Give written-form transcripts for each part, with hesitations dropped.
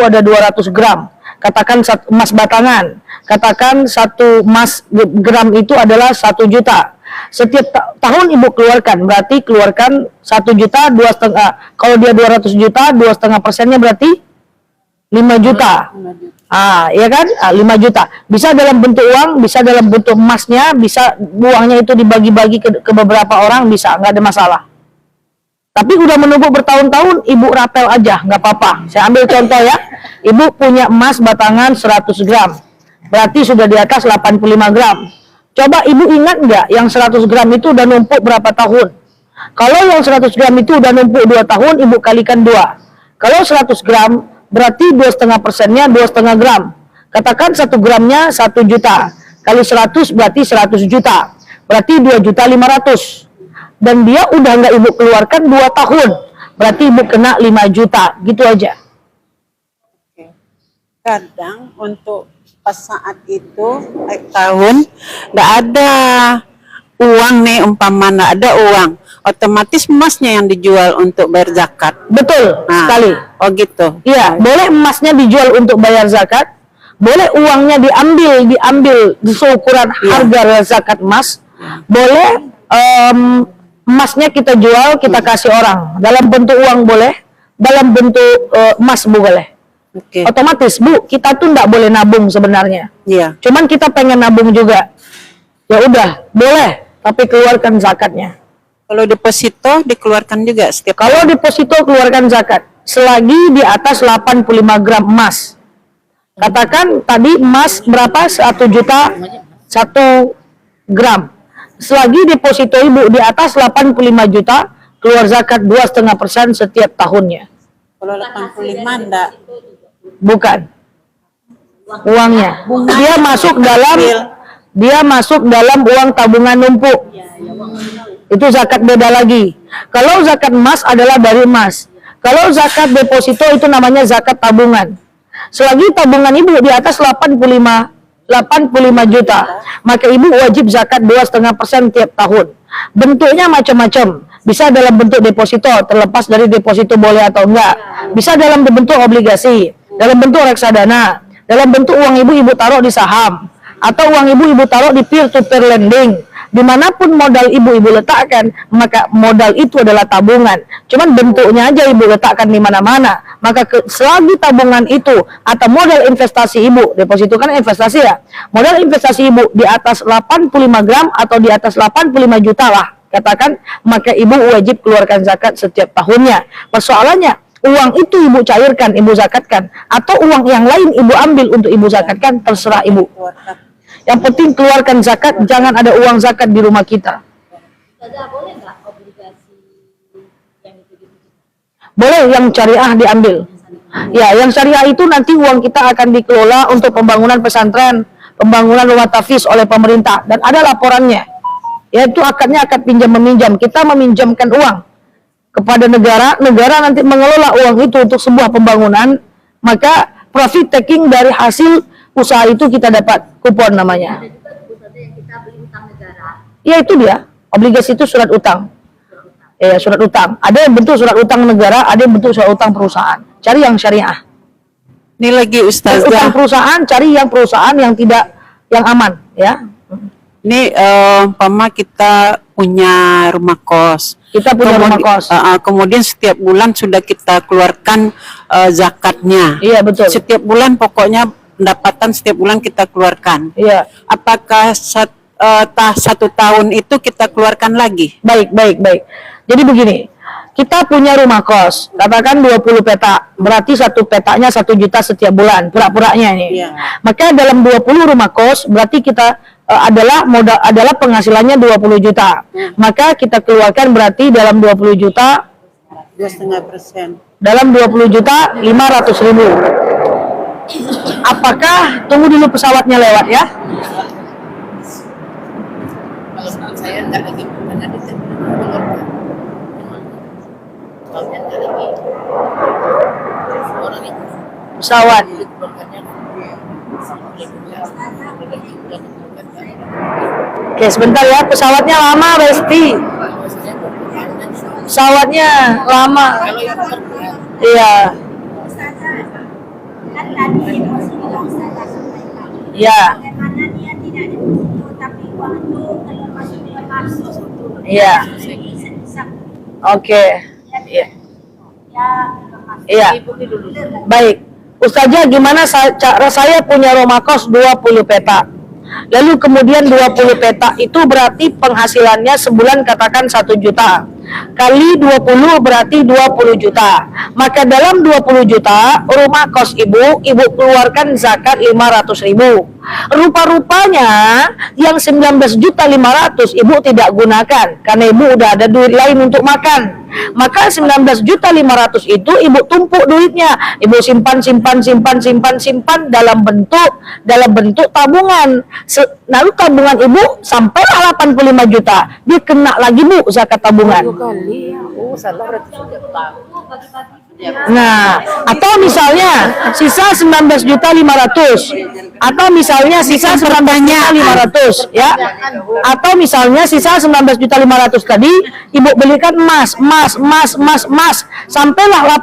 ada 200 gram. Katakan satu emas batangan. Katakan satu emas gram itu adalah 1 juta. Setiap tahun ibu keluarkan, berarti keluarkan 1 juta, 2,5. Kalau dia 200 juta, 2,5%-nya berarti 5 juta. Ya kan? 5 juta. Bisa dalam bentuk uang, bisa dalam bentuk emasnya, bisa uangnya itu dibagi-bagi ke beberapa orang, bisa, nggak ada masalah. Tapi udah menumpuk bertahun-tahun, ibu rapel aja, nggak apa-apa. Saya ambil contoh ya, ibu punya emas batangan 100 gram, berarti sudah di atas 85 gram. Coba ibu ingat nggak, yang 100 gram itu udah numpuk berapa tahun? Kalau yang 100 gram itu udah numpuk 2 tahun, ibu kalikan 2. Kalau 100 gram, berarti 2,5%-nya 2,5 gram. Katakan 1 gramnya 1 juta, kali 100 berarti 100 juta, berarti 2.500.000. Dan dia udah nggak ibu keluarkan 2 tahun, berarti ibu kena 5 juta, gitu aja. Kadang untuk pas saat itu tahun nggak ada uang nih, umpama nggak ada uang, otomatis emasnya yang dijual untuk bayar zakat. Betul sekali. Oh gitu. Iya, boleh emasnya dijual untuk bayar zakat, boleh uangnya diambil seukuran harga zakat emas, boleh emasnya kita jual, kita kasih orang dalam bentuk uang boleh, dalam bentuk emas boleh. Otomatis Bu, kita tuh nggak boleh nabung sebenarnya. Iya. Cuman kita pengen nabung juga. Ya udah, boleh, tapi keluarkan zakatnya. Kalau deposito dikeluarkan juga setiap Kalau deposito keluarkan zakat selagi di atas 85 gram emas. Katakan tadi emas berapa? 1 juta 1 gram. Selagi deposito ibu di atas 85 juta, keluar zakat 2,5% setiap tahunnya. Kalau 85 enggak. Bukan. Uangnya. Dia masuk dalam uang tabungan numpuk. Itu zakat beda lagi. Kalau zakat emas adalah dari emas. Kalau zakat deposito itu namanya zakat tabungan. Selagi tabungan ibu di atas 85 juta, maka ibu wajib zakat 2,5% tiap tahun. Bentuknya macam-macam. Bisa dalam bentuk deposito, terlepas dari deposito boleh atau enggak. Bisa dalam bentuk obligasi, dalam bentuk reksadana, dalam bentuk uang ibu taruh di saham, atau uang ibu taruh di peer-to-peer lending. Dimanapun modal ibu letakkan, maka modal itu adalah tabungan. Cuman bentuknya aja ibu letakkan di mana-mana. Maka selagi tabungan itu atau modal investasi ibu, deposito kan investasi ya, modal investasi ibu di atas 85 gram atau di atas 85 juta lah, katakan, maka ibu wajib keluarkan zakat setiap tahunnya. Persoalannya, uang itu ibu cairkan, ibu zakatkan, atau uang yang lain ibu ambil untuk ibu zakatkan, terserah ibu. Yang penting keluarkan zakat, jangan ada uang zakat di rumah kita. Boleh nggak obligasi yang itu? Boleh, yang syariah diambil. Ya, yang syariah itu nanti uang kita akan dikelola untuk pembangunan pesantren, pembangunan rumah tahfiz oleh pemerintah, dan ada laporannya. Yaitu akadnya akad pinjam meminjam. Kita meminjamkan uang kepada negara, negara nanti mengelola uang itu untuk sebuah pembangunan, maka profit taking dari hasil usaha itu kita dapat, kupon namanya. Ada juga pusatnya yang kita beli utang negara. Ya itu dia, obligasi itu surat utang. Ya, surat utang. Ada yang bentuk surat utang negara, ada yang bentuk surat utang perusahaan. Cari yang syariah. Ini lagi Ustazah. Utang perusahaan, cari yang perusahaan yang tidak, yang aman, ya. Ini umpama kita punya rumah kos. Kita punya rumah kos. Kemudian setiap bulan sudah kita keluarkan zakatnya. Iya, betul. Setiap bulan pokoknya pendapatan setiap bulan kita keluarkan. Iya. Apakah 1 tahun itu kita keluarkan lagi? Baik. Jadi begini, kita punya rumah kos, katakan 20 petak, berarti satu petaknya 1 juta setiap bulan, pura-puranya ini. Iya. Maka dalam 20 rumah kos, berarti kita adalah penghasilannya 20 juta. Maka kita keluarkan berarti dalam 20 juta 2,5%. dalam 20 juta 500.000. Apakah, tunggu dulu pesawatnya lewat ya. Kalau saya nggak lagi bukan ada keluarga. Kalau nggak lagi orang itu Pesawat. keluarganya Oke, sebentar ya, pesawatnya lama, Besti. Pesawatnya lama. Iya. Kan tadi Ibu sudah saya sampaikan. Ya, Bagaimana dia tidak deposito tapi uang itu kalau masuk dia masuk. ya, Bisa. oke. Iya. Ya, masuk. Iya. Baik. Ustazah, gimana cara saya punya rumah kos 20 petak? Lalu kemudian 20 petak itu berarti penghasilannya sebulan katakan 1 juta. Kali 20 berarti 20 juta. Maka dalam 20 juta rumah kos ibu keluarkan zakat 500.000. Rupa-rupanya yang 19 juta 500 ibu tidak gunakan karena ibu udah ada duit lain untuk makan. Maka 19 juta 500 itu ibu tumpuk duitnya, ibu simpan dalam bentuk tabungan. Lalu tabungan ibu sampailah 85 juta, dia kena lagi bu zakat tabungan. Salah berarti sudah tahu. Nah, atau misalnya sisa 19 juta 500, atau misalnya sisa 19 juta 500 ya, atau misalnya sisa 19 juta 500 tadi ibu belikan emas sampailah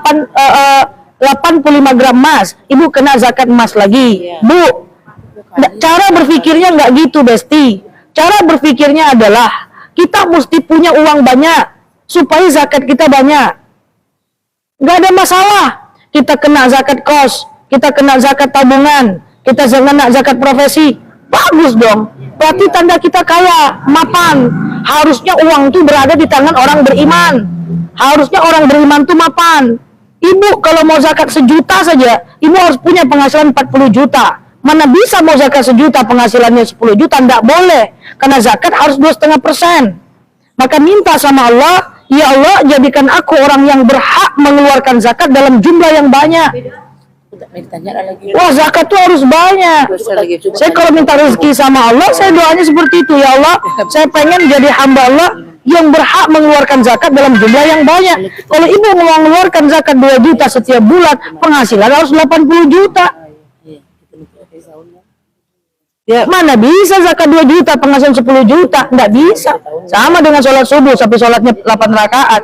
85 gram emas, ibu kena zakat emas lagi, bu. Cara berpikirnya nggak gitu, Besti. Cara berpikirnya adalah kita mesti punya uang banyak supaya zakat kita banyak. Nggak ada masalah. Kita kena zakat kos, kita kena zakat tabungan, kita kena zakat profesi. Bagus dong. Berarti tanda kita kaya, mapan. Harusnya uang itu berada di tangan orang beriman. Harusnya orang beriman itu mapan. Ibu kalau mau zakat 1 juta saja, ibu harus punya penghasilan 40 juta. Mana bisa mau zakat 1 juta penghasilannya 10 juta? Nggak boleh. Karena zakat harus 2,5%. Maka minta sama Allah, ya Allah jadikan aku orang yang berhak mengeluarkan zakat dalam jumlah yang banyak. Wah, zakat tuh harus banyak. Saya kalau minta rezeki sama Allah, saya doanya seperti itu, ya Allah, saya pengen jadi hamba Allah yang berhak mengeluarkan zakat dalam jumlah yang banyak. Kalau ibu mau mengeluarkan zakat 2 juta setiap bulan, penghasilan harus 80 juta. Ya, mana bisa zakat 2 juta, penghasilan 10 juta? Nggak bisa. Sama dengan sholat subuh, sampai sholatnya 8 rakaat.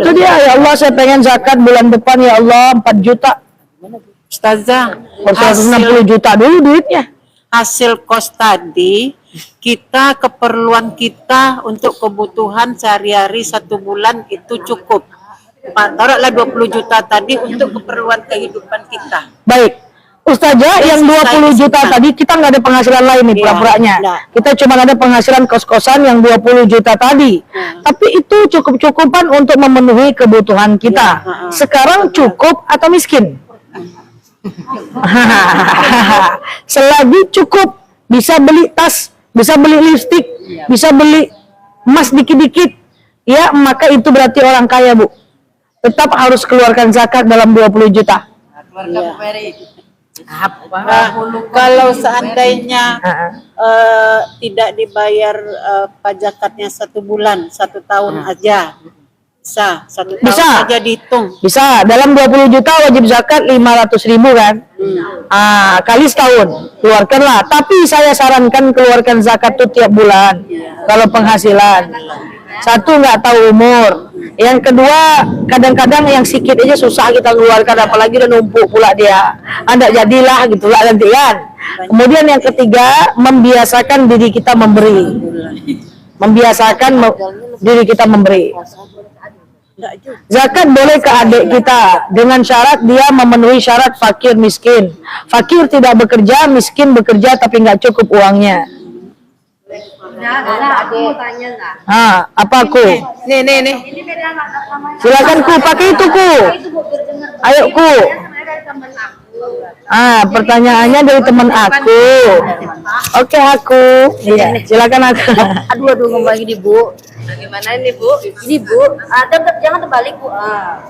Itu dia, ya Allah saya pengen zakat bulan depan, ya Allah 4 juta. Ustazah, 160 juta dulu duitnya. hasil kos tadi, kita keperluan kita untuk kebutuhan sehari-hari 1 bulan itu cukup. Taruhlah 20 juta tadi untuk keperluan kehidupan kita. Baik. Ustazah, yang 20 juta tadi kita nggak ada penghasilan lain nih pura-puranya. Kita cuma ada penghasilan kos-kosan yang 20 juta tadi. Tapi itu cukup-cukupan untuk memenuhi kebutuhan kita. Sekarang cukup atau miskin? Selagi cukup, bisa beli tas, bisa beli lipstik, bisa beli emas dikit-dikit, ya maka itu berarti orang kaya, Bu. Tetap harus keluarkan zakat dalam 20 juta. Kalau seandainya tidak dibayar pajakatnya 1 bulan, 1 tahun aja, bisa 1 tahun Bisa. aja dihitung. Bisa, dalam 20 juta wajib zakat 500.000 kan? Kali setahun, keluarkanlah. Tapi saya sarankan keluarkan zakat tuh tiap bulan. Kalau penghasilan. Satu, nggak tahu umur. Yang kedua, kadang-kadang yang sedikit aja susah kita keluarkan, apalagi udah numpuk pula dia. Anda jadilah gitulah nanti kan. Kemudian yang ketiga, membiasakan diri kita memberi. Membiasakan diri kita memberi. Zakat boleh ke adik kita dengan syarat dia memenuhi syarat fakir miskin. Fakir tidak bekerja, miskin bekerja tapi nggak cukup uangnya. Aku mau tanya nggak? Apa ku? Nih. Ini beda sama Silakan ku, pakai itu ku. Ayo ku. Pertanyaannya dari teman aku. Oke aku. Iya, silakan aku. Aduh ngomong lagi di Bu. Bagaimana ini Bu? Ini Bu, jangan terbalik Bu.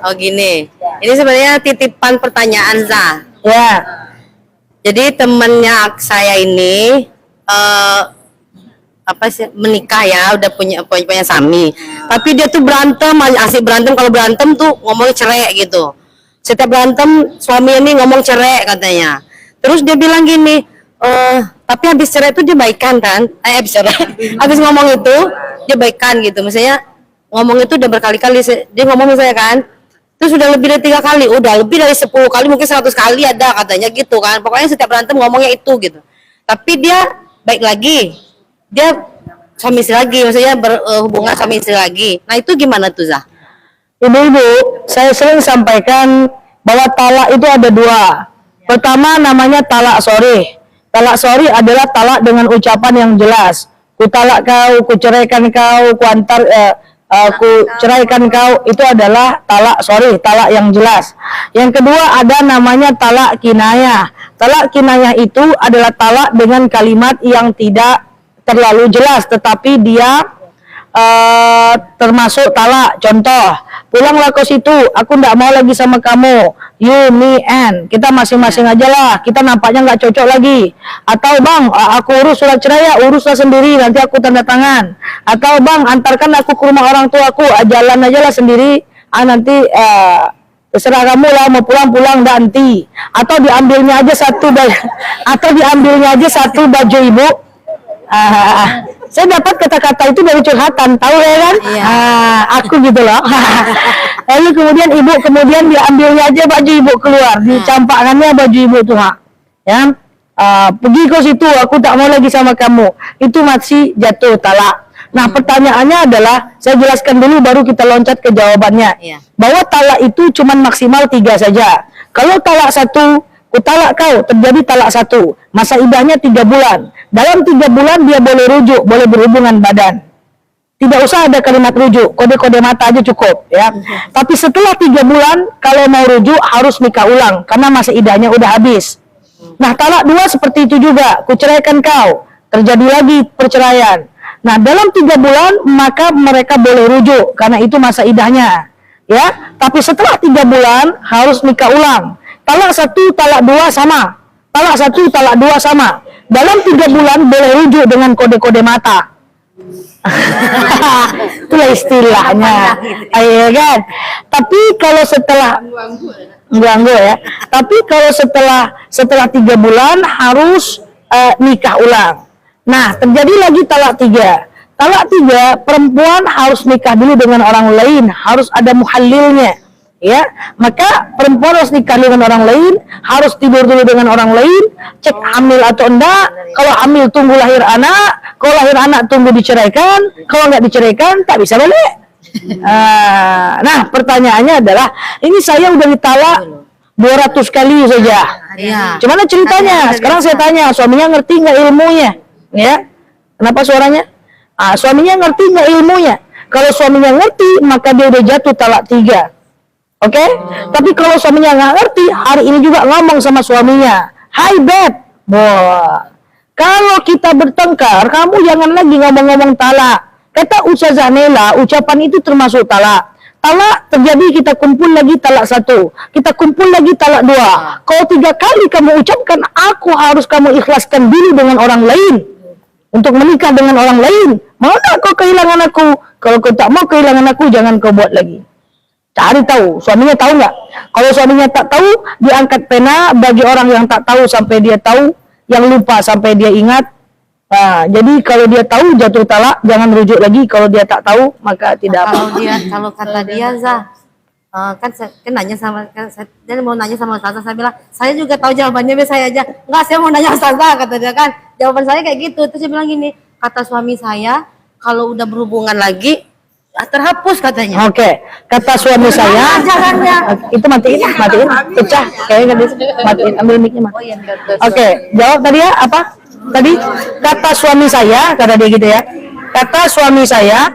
Oh gini, ini sebenarnya titipan pertanyaan Za. Ya. Jadi temennya saya ini menikah ya, udah punya suami. Tapi dia tuh berantem, asik berantem. Kalau berantem tuh ngomong cerai gitu. Setiap berantem suami ini ngomong cerai katanya. Terus dia bilang gini, tapi habis cerai itu dia baikan kan? Habis cerai, habis ngomong itu dia baikan gitu. Misalnya ngomong itu udah berkali-kali dia ngomong misalnya kan, Itu sudah lebih dari 3 kali, udah lebih dari 10 kali, mungkin 100 kali ada katanya gitu kan. Pokoknya setiap berantem ngomongnya itu gitu. Tapi dia baik lagi, dia suami istri lagi, maksudnya berhubungan suami istri lagi. Nah itu gimana tuh Zah? Ibu-ibu, saya sering sampaikan bahwa talak itu ada 2. Pertama namanya talak sorry. Talak sorry adalah talak dengan ucapan yang jelas. Ku talak kau, ku ceraikan kau, ku ceraikan kau, itu adalah talak sorry, talak yang jelas. Yang kedua ada namanya talak kinayah. Talak kinayah itu adalah talak dengan kalimat yang tidak terlalu jelas, tetapi dia termasuk talak. Contoh, pulanglah kau situ, aku nggak mau lagi sama kamu, you, me, and kita masing-masing aja lah, kita nampaknya nggak cocok lagi. Atau bang, aku urus surat cerai ya, uruslah sendiri, nanti aku tanda tangan. Atau bang, antarkan aku ke rumah orang tuaku, jalan aja lah sendiri, nanti terserah kamu lah, mau pulang-pulang nanti. Atau diambilnya aja satu baju, atau diambilnya aja satu baju ibu. Saya dapat kata-kata itu dari curhatan, tahu ya kan? Aku gitu loh. Lalu kemudian ibu diambilnya aja baju ibu keluar, dicampakkannya baju ibu tuh, ya. Pergi ke situ, aku tak mau lagi sama kamu. Itu masih jatuh talak. Nah, pertanyaannya adalah, saya jelaskan dulu baru kita loncat ke jawabannya. Bahwa talak itu cuma maksimal 3 saja. Kalau talak 1, ku talak kau, terjadi talak 1, masa idahnya 3 bulan. Dalam 3 bulan dia boleh rujuk, boleh berhubungan badan. Tidak usah ada kalimat rujuk, kode-kode mata aja cukup, ya. Tapi setelah 3 bulan, kalau mau rujuk harus nikah ulang, karena masa idahnya udah habis. Nah, talak 2 seperti itu juga, ku ceraikan kau, terjadi lagi perceraian. Nah, dalam 3 bulan maka mereka boleh rujuk, karena itu masa idahnya, ya. Tapi setelah 3 bulan harus nikah ulang. Talak 1, talak 2 sama. Talak 1, talak 2 sama. Dalam 3 bulan boleh rujuk dengan kode-kode mata. Itulah istilahnya, ayo kan. Tapi kalau setelah ganggu ya. Tapi kalau setelah 3 bulan harus nikah ulang. Nah, terjadi lagi talak 3. Talak 3, perempuan harus nikah dulu dengan orang lain, harus ada muhallilnya. Ya, maka perempuan harus nikah dengan orang lain, harus tidur dulu dengan orang lain, cek hamil atau enggak. Kalau hamil tunggu lahir anak, kalau lahir anak tunggu diceraikan, kalau enggak diceraikan tak bisa balik. Nah, pertanyaannya adalah, ini saya udah ditalak 200 kali saja. Gimana ceritanya? Sekarang saya tanya, suaminya ngerti nggak ilmunya? Ya, kenapa suaranya? Suaminya ngerti nggak ilmunya? Kalau suaminya ngerti, maka dia udah jatuh talak 3. Oke? Tapi kalau suaminya nggak ngerti, hari ini juga ngomong sama suaminya, "Hai beb, kalau kita bertengkar, kamu jangan lagi ngomong-ngomong talak." Kata Ustazah Nela, ucapan itu termasuk talak. Talak terjadi, kita kumpul lagi talak 1, kita kumpul lagi talak 2. Kalau 3 kali kamu ucapkan, aku harus kamu ikhlaskan dulu dengan orang lain untuk menikah dengan orang lain. Mau tak kau kehilangan aku? Kalau kau tak mau kehilangan aku, jangan kau buat lagi. Cari tahu, suaminya tahu nggak? Kalau suaminya tak tahu, diangkat pena bagi orang yang tak tahu sampai dia tahu, yang lupa sampai dia ingat. Nah, jadi kalau dia tahu jatuh talak, jangan rujuk lagi. Kalau dia tak tahu, maka tidak apa. Kalau kata dia Zah, kan nanya sama, dia mau nanya sama Ustazah, saya bilang, saya juga tahu jawabannya, biar saya aja. Enggak, saya mau nanya Ustazah, kata dia kan. Jawaban saya kayak gitu. Terus dia bilang gini, kata suami saya, kalau udah berhubungan lagi, terhapus katanya. Oke, kata suami saya, itu matiin, pecah, kayaknya matiin, ambil mic-nya mati. Oke, jawab tadi ya, apa? Tadi kata suami saya, kata dia gitu ya. Kata suami saya,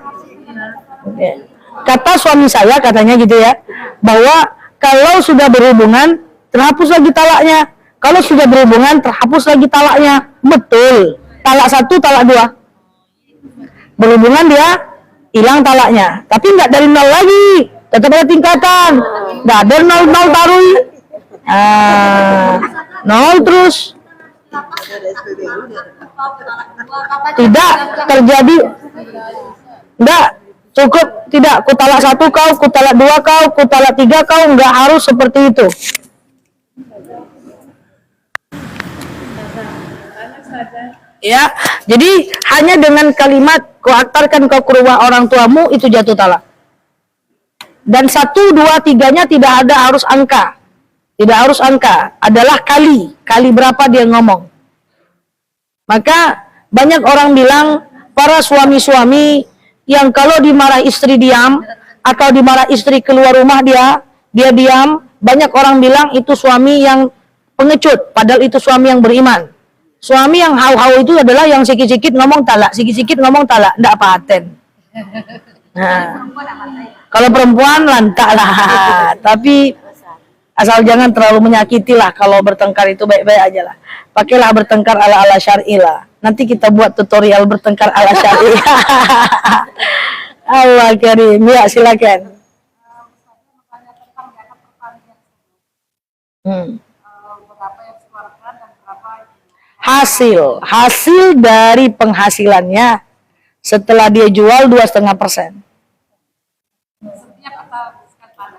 katanya gitu ya, bahwa kalau sudah berhubungan terhapus lagi talaknya. Kalau sudah berhubungan terhapus lagi talaknya. Betul. Talak 1, talak 2. Berhubungan dia hilang talaknya, tapi nggak dari 0 lagi, tetap ada tingkatan, nggak ada 0 taruh, 0 terus, tidak terjadi, nggak cukup, tidak, ku talak 1 kau, ku talak 2 kau, ku talak 3 kau, nggak harus seperti itu. Ya, jadi hanya dengan kalimat kuantarkan kau ke rumah orang tuamu itu jatuh talak. Dan 1, 2, 3-nya tidak ada harus angka. Tidak harus angka, adalah kali. Kali berapa dia ngomong. Maka banyak orang bilang para suami-suami yang kalau dimarah istri diam atau dimarah istri keluar rumah dia diam. Banyak orang bilang itu suami yang pengecut, padahal itu suami yang beriman. Suami yang hau-hau itu adalah yang sikit-sikit ngomong talak, sikit-sikik ngomong talak, ndak paten. Nah, kalau perempuan lantak lah, tapi asal jangan terlalu menyakiti lah. Kalau bertengkar itu baik-baik aja lah. Pakailah bertengkar ala-ala syar'i lah. Nanti kita buat tutorial bertengkar ala syar'i. Allah karim. Ya, silakan. Hasil dari penghasilannya setelah dia jual 2,5%.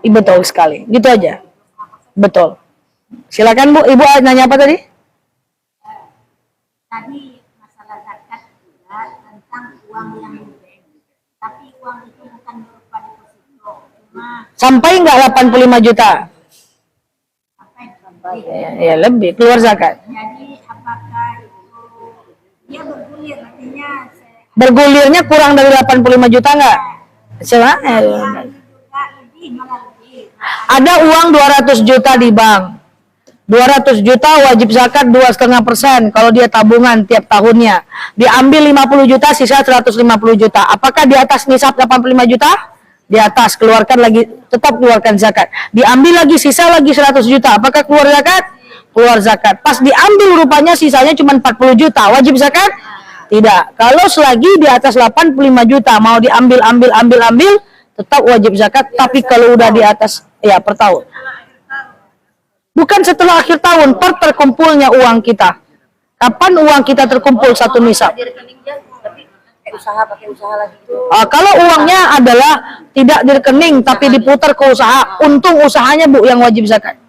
Betul sekali, gitu aja. Betul. Silakan Bu, Ibu nanya apa tadi? Tadi masalah zakat juga tentang uang yang tapi uang itu bukan berupa deposito, cuma Sampai nggak 85 juta? sampai Ya, lebih, keluar zakat. jadi apakah itu dia bergulir artinya Bergulirnya kurang dari 85 juta nggak? juga lebih malah lebih Ada uang 200 juta di bank. 200 juta wajib zakat 2,5% kalau dia tabungan tiap tahunnya. Diambil 50 juta, sisa 150 juta. Apakah di atas nisab 85 juta? Di atas, keluarkan lagi, tetap keluarkan zakat. Diambil lagi, sisa lagi 100 juta. Apakah keluar zakat? Keluar zakat. Pas diambil rupanya sisanya cuma 40 juta. Wajib zakat? Tidak. Kalau selagi di atas 85 juta mau diambil, ambil, tetap wajib zakat. Tapi kalau udah di atas, ya per tahun. Bukan setelah akhir tahun, per terkumpulnya uang kita. Kapan uang kita terkumpul satu nisab? Kalau uangnya adalah tidak di rekening tapi diputar ke usaha, untung usahanya Bu yang wajib zakat.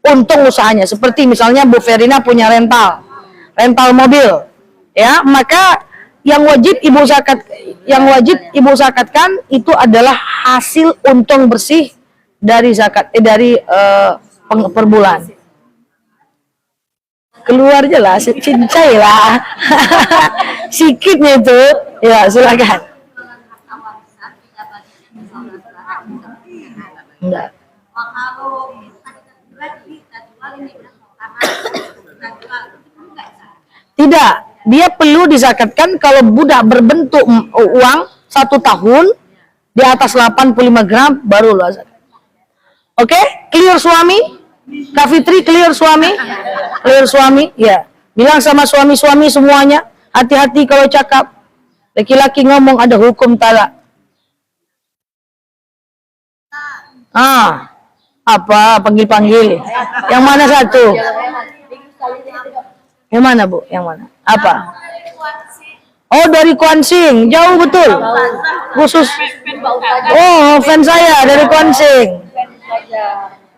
Untung usahanya, seperti misalnya Bu Verina punya rental mobil, ya, maka yang wajib ibu zakatkan itu adalah hasil untung bersih dari zakat, per bulan. Keluar jelas, cincai lah. Sikitnya itu, ya silakan. Enggak. Tidak, dia perlu dizakatkan kalau budak berbentuk uang 1 tahun di atas 85 gram baru lo zakat. Oke, clear suami? Kak Fitri clear suami? Clear suami? Ya. Bilang sama suami-suami semuanya, hati-hati kalau cakap. Laki-laki ngomong ada hukum talak. Apa? Panggil-panggil. Yang mana satu? Yang mana Bu? Yang mana? Apa? Oh, dari Kuansing. Jauh betul. Khusus. Oh, fans saya dari Kuansing.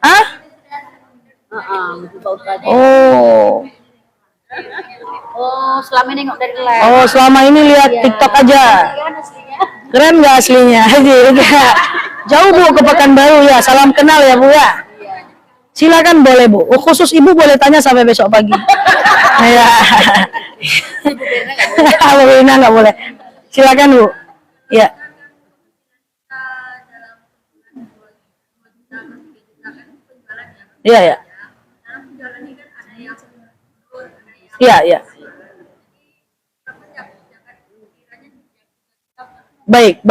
Hah? Oh. oh selama ini nggak dari live Oh, selama ini lihat TikTok aja. Keren nggak aslinya? Jauh Bu ke Pekanbaru ya. Salam kenal ya Bu ya. Silakan boleh Bu. Oh, khusus Ibu boleh tanya sampai besok pagi. Ya. Bu Rina nggak boleh. Silakan Bu. Ya. Iya ya. Iya ya. Baik.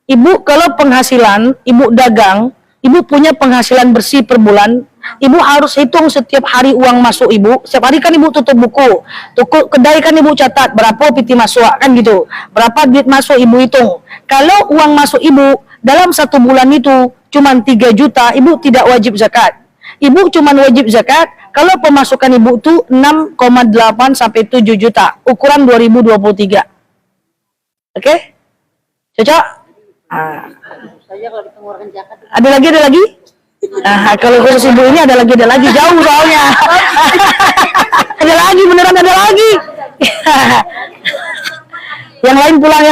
Ibu kalau penghasilan, Ibu dagang, Ibu punya penghasilan bersih per bulan, Ibu harus hitung setiap hari uang masuk Ibu. Setiap hari kan Ibu tutup buku. Kedai kan Ibu catat berapa piti masuk kan gitu. Berapa duit masuk Ibu hitung. Kalau uang masuk Ibu dalam 1 bulan itu cuma 3 juta, Ibu tidak wajib zakat. Ibu cuma wajib zakat kalau pemasukan Ibu itu 6,8 sampai 7 juta. Ukuran 2023. Oke? Cocok? Ada lagi? Kalau khusus Ibu ini ada lagi jauh soalnya. Beneran ada lagi. Yang lain pulang.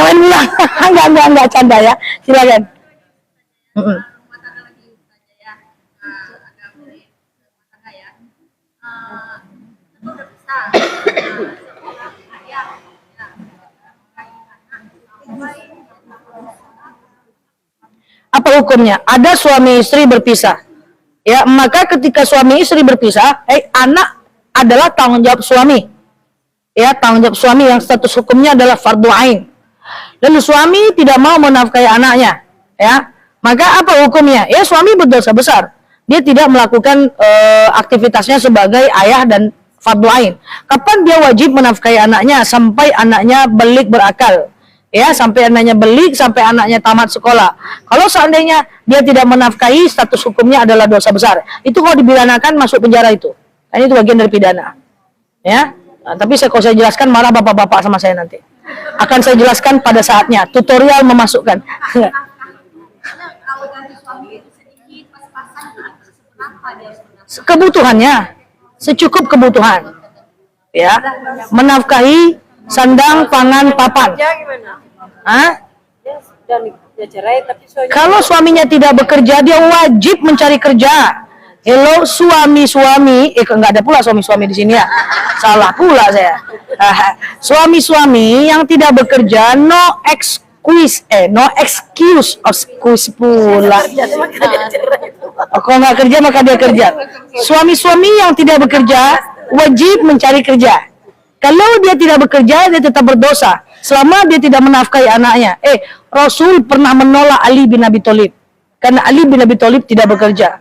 Enggak canda ya. Silakan. Mm-mm. rumah tangga lagi saja ya, agak mulai rumah tangga ya. Tentu udah bisa. Seorang ayah ya menafkahi anak sampai Apa hukumnya? Ada suami istri berpisah. Ya, maka ketika suami istri berpisah, anak adalah tanggung jawab suami. Ya, tanggung jawab suami yang status hukumnya adalah fardu ain. Lalu suami tidak mau menafkahi anaknya, ya. Maka apa hukumnya? Ya, suami berdosa besar. Dia tidak melakukan aktivitasnya sebagai ayah dan fardu ain. Kapan dia wajib menafkahi anaknya? Sampai anaknya balik berakal. Ya, sampai anaknya balik, sampai anaknya tamat sekolah. Kalau seandainya dia tidak menafkahi, status hukumnya adalah dosa besar. Itu kalau dipidanakan masuk penjara itu. Ini itu bagian dari pidana. Ya, nah, tapi kalau saya jelaskan marah bapak-bapak sama saya nanti. Akan saya jelaskan pada saatnya. Tutorial memasukkan. karena kalau gaji suami itu sedikit pas-pasan seberapa dia harus menafkahi. Kebutuhannya, secukup kebutuhan. Ya, menafkahi sandang, pangan, papan. Hah? Kalau suaminya tidak bekerja, dia wajib mencari kerja. Hello suami-suami, nggak ada pula suami-suami di sini ya. Salah pula saya. Suami-suami yang tidak bekerja, no excuse pula. Kalau nggak kerja maka dia kerja. Suami-suami yang tidak bekerja wajib mencari kerja. Kalau dia tidak bekerja, dia tetap berdosa. Selama dia tidak menafkahi anaknya. Rasul pernah menolak Ali bin Abi Thalib. Karena Ali bin Abi Thalib tidak bekerja.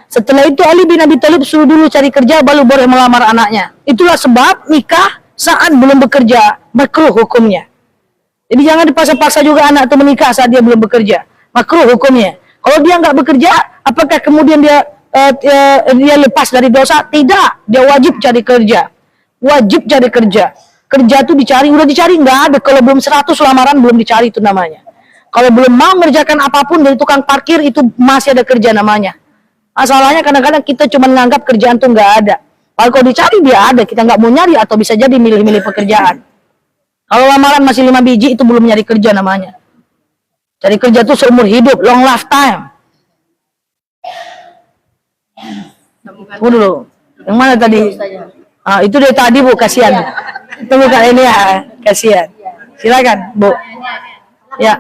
Setelah itu Ali bin Abi Thalib suruh dulu cari kerja, baru boleh melamar anaknya. Itulah sebab nikah saat belum bekerja, makruh hukumnya. Jadi jangan dipaksa-paksa juga anak itu menikah saat dia belum bekerja. Makruh hukumnya. Kalau dia nggak bekerja, apakah kemudian dia lepas dari dosa? Tidak. Dia wajib cari kerja. Wajib cari kerja. Kerja itu dicari, udah dicari nggak ada. Kalau belum 100 lamaran belum dicari itu namanya. Kalau belum mau mengerjakan apapun dari tukang parkir itu masih ada kerja namanya. Masalahnya kadang-kadang kita cuma menganggap kerjaan tuh nggak ada. Kalau dicari dia ada, kita nggak mau nyari atau bisa jadi milih-milih pekerjaan. Kalau lamaran masih 5 biji itu belum nyari kerja namanya. Cari kerja tuh seumur hidup, long lifetime. Dulu. Yang mana tadi? Itu dari tadi Bu, kasihan. Itu bukan ini ya, kasihan. Silakan Bu. Ya.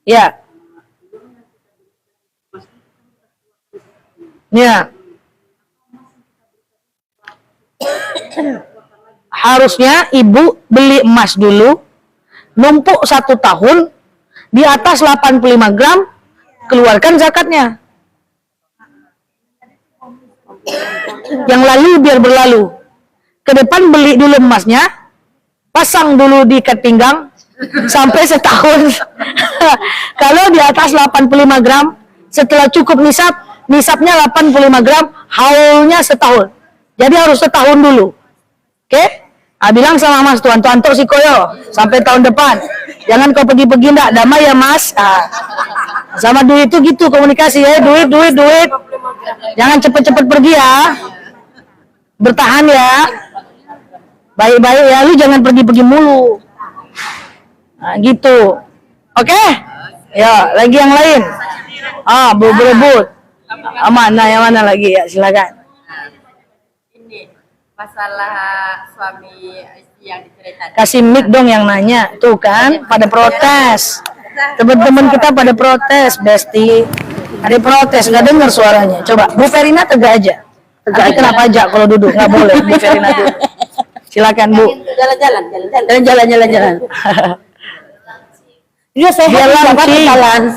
Ya. Ya. Harusnya ibu beli emas dulu, numpuk 1 tahun, di atas 85 gram, keluarkan zakatnya. Yang lalu biar berlalu. Ke depan beli dulu emasnya, pasang dulu di ikat pinggang sampai setahun. Kalau di atas 85 gram, setelah cukup nisabnya 85 gram, haulnya setahun. Jadi harus setahun dulu. Oke? Bilang sama Mas Tuan tok si koyo sampai tahun depan. Jangan kau pergi-pergi ndak, damai ya Mas. Sama duit itu gitu komunikasi ya, duit. Jangan cepet-cepet pergi ya. Bertahan ya. Baik-baik ya, lu jangan pergi-pergi mulu. Nah, gitu. Oke? Ya, lagi yang lain. Berebut. Mana yang mana lagi ya, silakan. Ini masalah suami istri yang diceritakan. Kasih mic dong yang nanya. Tuh kan, pada protes. Teman-teman kita pada protes, Besti. Ada protes, nggak dengar suaranya. Coba, Bu Verina tegak aja. Tegak kenapa aja kalau duduk? Nggak boleh, Bu Verina duduk. Silakan Bu. Jalan. Iya, saya jalan.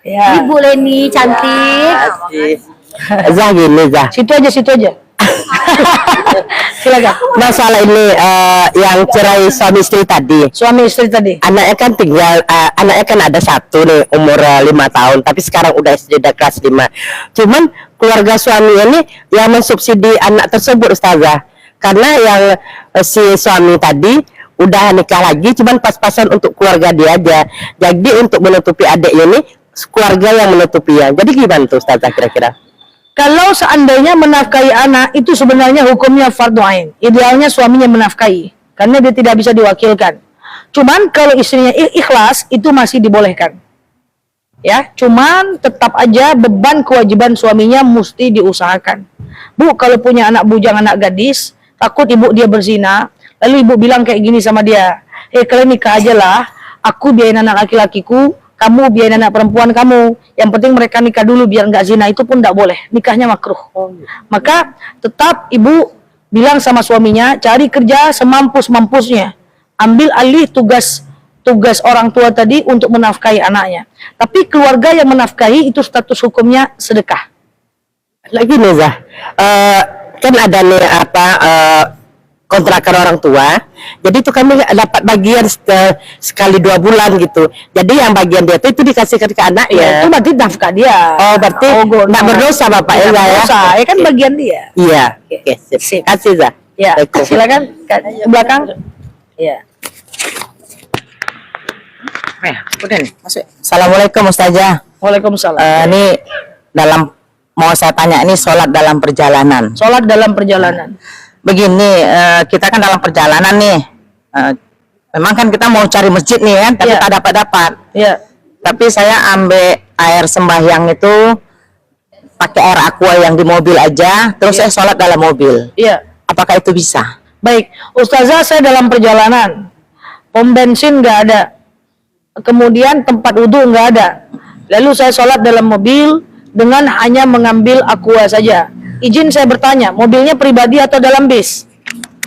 Ya. Ibu Leni cantik. Zah gini Zah, Situ aja. Silakan. masalah ini yang cerai suami istri tadi, Suami istri tadi. anaknya kan anaknya kan ada 1 nih umur 5 tahun, tapi sekarang udah SD udah kelas 5. Cuman keluarga suami ini yang mensubsidi anak tersebut Ustazah, karena yang si suami tadi udah nikah lagi, cuman pas-pasan untuk keluarga dia aja. Jadi untuk menutupi adik ini keluarga yang menutupinya. Jadi gimana tuh Ustazah kira-kira? Kalau seandainya menafkahi anak, itu sebenarnya hukumnya fardhu ain. Idealnya suaminya menafkahi, karena dia tidak bisa diwakilkan. Cuman kalau istrinya ikhlas itu masih dibolehkan. Ya, cuman tetap aja beban kewajiban suaminya mesti diusahakan. Bu, kalau punya anak bujang, anak gadis, takut ibu dia berzina, lalu ibu bilang kayak gini sama dia, kalian nikah aja lah, aku biayain anak laki-lakiku, kamu biayain anak perempuan kamu, yang penting mereka nikah dulu biar nggak zina, itu pun nggak boleh, nikahnya makruh. Maka tetap ibu bilang sama suaminya, cari kerja semampus-mampusnya, ambil alih tugas orang tua tadi untuk menafkahi anaknya. Tapi keluarga yang menafkahi itu status hukumnya sedekah. Lagi nih Zah, kan ada nih kontrakan orang tua, jadi itu kami dapat bagian sekali 2 bulan gitu. Jadi yang bagian dia itu dikasihkan ke anak Ya, itu ya. berarti nafkah dia. Oh berarti nggak berdosa Bapak ya Zah ya? Dosa, ya kan bagian dia. Iya. Oke, sip. Kasih Zah. Ya, Baik. silakan ke belakang. Ya. Udah nih, masuk. Assalamualaikum Ustazah. Waalaikumsalam. Ini dalam mau saya tanya ini sholat dalam perjalanan. Sholat dalam perjalanan. Begini, kita kan dalam perjalanan nih. Memang kan kita mau cari masjid nih kan, tapi Iya. tak dapat. Ya. Tapi saya ambil air sembahyang itu pakai air aqua yang di mobil aja, terus saya sholat dalam mobil. Iya. Apakah itu bisa? Baik, Ustazah, saya dalam perjalanan. Pom bensin nggak ada. Kemudian tempat wudhu nggak ada. Lalu saya sholat dalam mobil dengan hanya mengambil aqua saja. Izin saya bertanya, mobilnya pribadi atau dalam bis?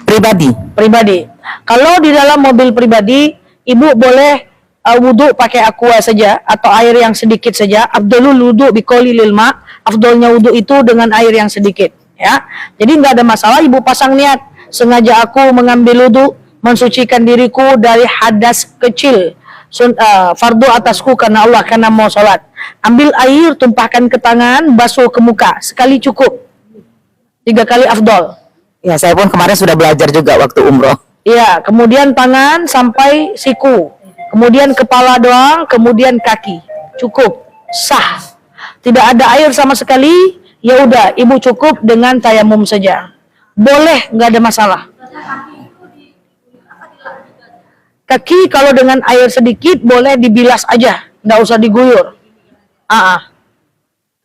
Pribadi. Pribadi. Kalau di dalam mobil pribadi, ibu boleh wudhu pakai aqua saja atau air yang sedikit saja. Afdalul wudhu biqoli lil ma. Afdolnya wudhu itu dengan air yang sedikit. Ya, jadi nggak ada masalah. Ibu pasang niat, sengaja aku mengambil wudhu, mensucikan diriku dari hadas kecil. Fardu atasku karena Allah, karena mau sholat. Ambil air, tumpahkan ke tangan, basuh ke muka, sekali cukup. 3 kali afdol. Ya, saya pun kemarin sudah belajar juga waktu umroh. Iya, kemudian tangan sampai siku, kemudian kepala doang, kemudian kaki, cukup, sah. Tidak ada air sama sekali, ya udah, ibu cukup dengan tayamum saja. Boleh, nggak ada masalah. Kaki kalau dengan air sedikit boleh dibilas aja, nggak usah diguyur.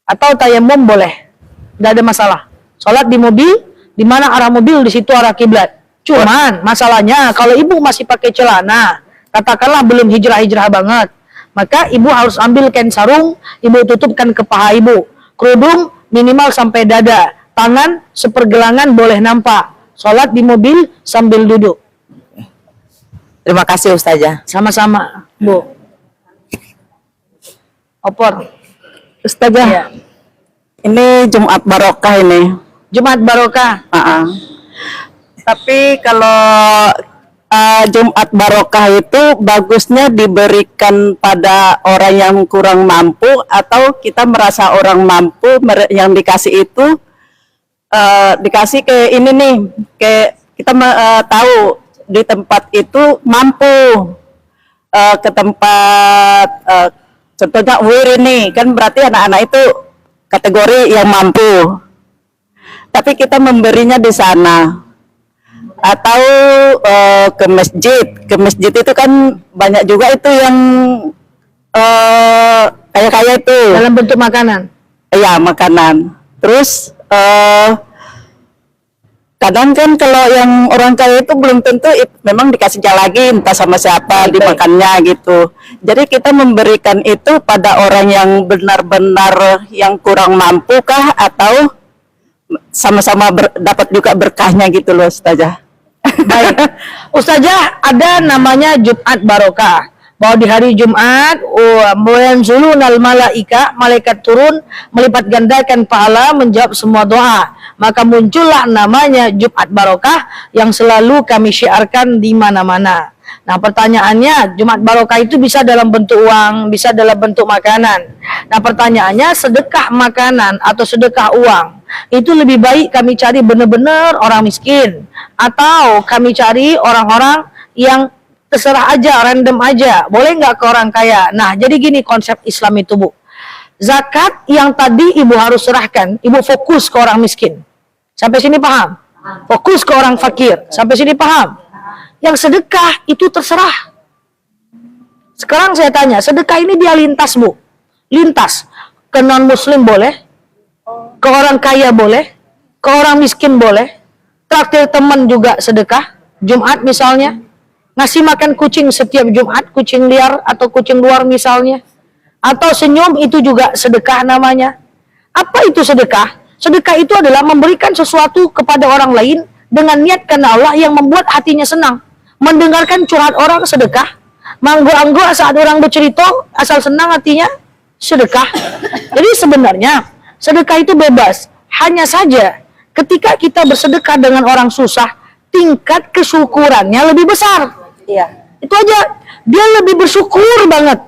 Atau tayamum boleh, nggak ada masalah. Sholat di mobil, di mana arah mobil di situ arah kiblat. Cuman masalahnya kalau ibu masih pakai celana, katakanlah belum hijrah banget, maka ibu harus ambil kain sarung, ibu tutupkan ke paha ibu. Kerudung minimal sampai dada, tangan sepergelangan boleh nampak. Sholat di mobil sambil duduk. Terima kasih Ustazah. Sama-sama, Bu. Opor. Ustazah, Ya. ini Jumat Barokah ini. Jumat Barokah. Tapi kalau Jumat Barokah itu bagusnya diberikan pada orang yang kurang mampu, atau kita merasa orang mampu yang dikasih itu dikasih ke ini nih, ke kita tahu di tempat itu mampu ke tempat contohnya WIR ini kan berarti anak-anak itu kategori yang mampu, tapi kita memberinya di sana. Atau ke masjid itu kan banyak juga itu yang kaya-kaya itu Dalam bentuk makanan. ya makanan. Terus kadang kan kalau yang orang kaya itu belum tentu memang dikasihnya lagi entah sama siapa dimakannya gitu. Jadi kita memberikan itu pada orang yang benar-benar yang kurang mampu kah, atau sama-sama dapat juga berkahnya gitu loh Ustazah. Baik. Ustazah, ada namanya Jumat Barokah. Bahwa di hari Jumat, muyanzulunal malaika, malaikat turun melipat gandakan pahala, menjawab semua doa. Maka muncullah namanya Jumat Barokah yang selalu kami syiarkan di mana-mana. Nah, pertanyaannya, Jumat Barokah itu bisa dalam bentuk uang, bisa dalam bentuk makanan. Nah, pertanyaannya, sedekah makanan atau sedekah uang itu lebih baik kami cari benar-benar orang miskin, atau kami cari orang-orang yang terserah aja, random aja, boleh nggak ke orang kaya? Nah, jadi gini konsep Islam itu, Bu. Zakat yang tadi ibu harus serahkan, ibu fokus ke orang miskin. Sampai sini paham? Fokus ke orang fakir. Sampai sini paham? Yang sedekah itu terserah. Sekarang saya tanya, sedekah ini dia lintas, Bu. Lintas. Ke non-muslim boleh, ke orang kaya boleh, ke orang miskin boleh, traktir teman juga sedekah. Jumat misalnya, ngasih makan kucing setiap Jumat, kucing liar atau kucing luar misalnya. Atau senyum itu juga sedekah namanya. Apa itu sedekah? Sedekah itu adalah memberikan sesuatu kepada orang lain dengan niat karena Allah yang membuat hatinya senang. Mendengarkan curhat orang sedekah. Manggo-anggo saat orang bercerita asal senang hatinya sedekah. Jadi sebenarnya sedekah itu bebas. Hanya saja ketika kita bersedekah dengan orang susah, tingkat kesyukurannya lebih besar. Iya. Itu aja. Dia lebih bersyukur banget.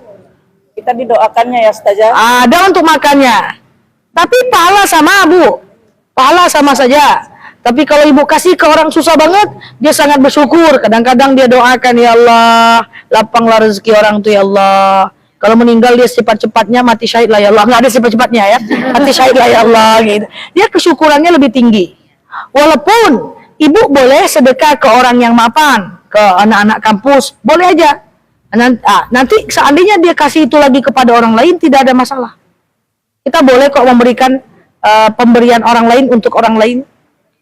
Kita didoakannya ya Ustazah. Ada untuk makannya. Tapi pahala sama, Bu. Pahala sama saja. Tapi kalau ibu kasih ke orang susah banget, dia sangat bersyukur. Kadang-kadang dia doakan, ya Allah, lapanglah rezeki orang tuh ya Allah. Kalau meninggal dia cepat-cepatnya mati syahid lah ya Allah. Nggak ada cepat-cepatnya ya. Mati syahid lah ya Allah. Gitu. Dia kesyukurannya lebih tinggi. Walaupun ibu boleh sedekah ke orang yang mapan, ke anak-anak kampus, boleh aja. Nanti seandainya dia kasih itu lagi kepada orang lain, tidak ada masalah. Kita boleh kok memberikan pemberian orang lain untuk orang lain.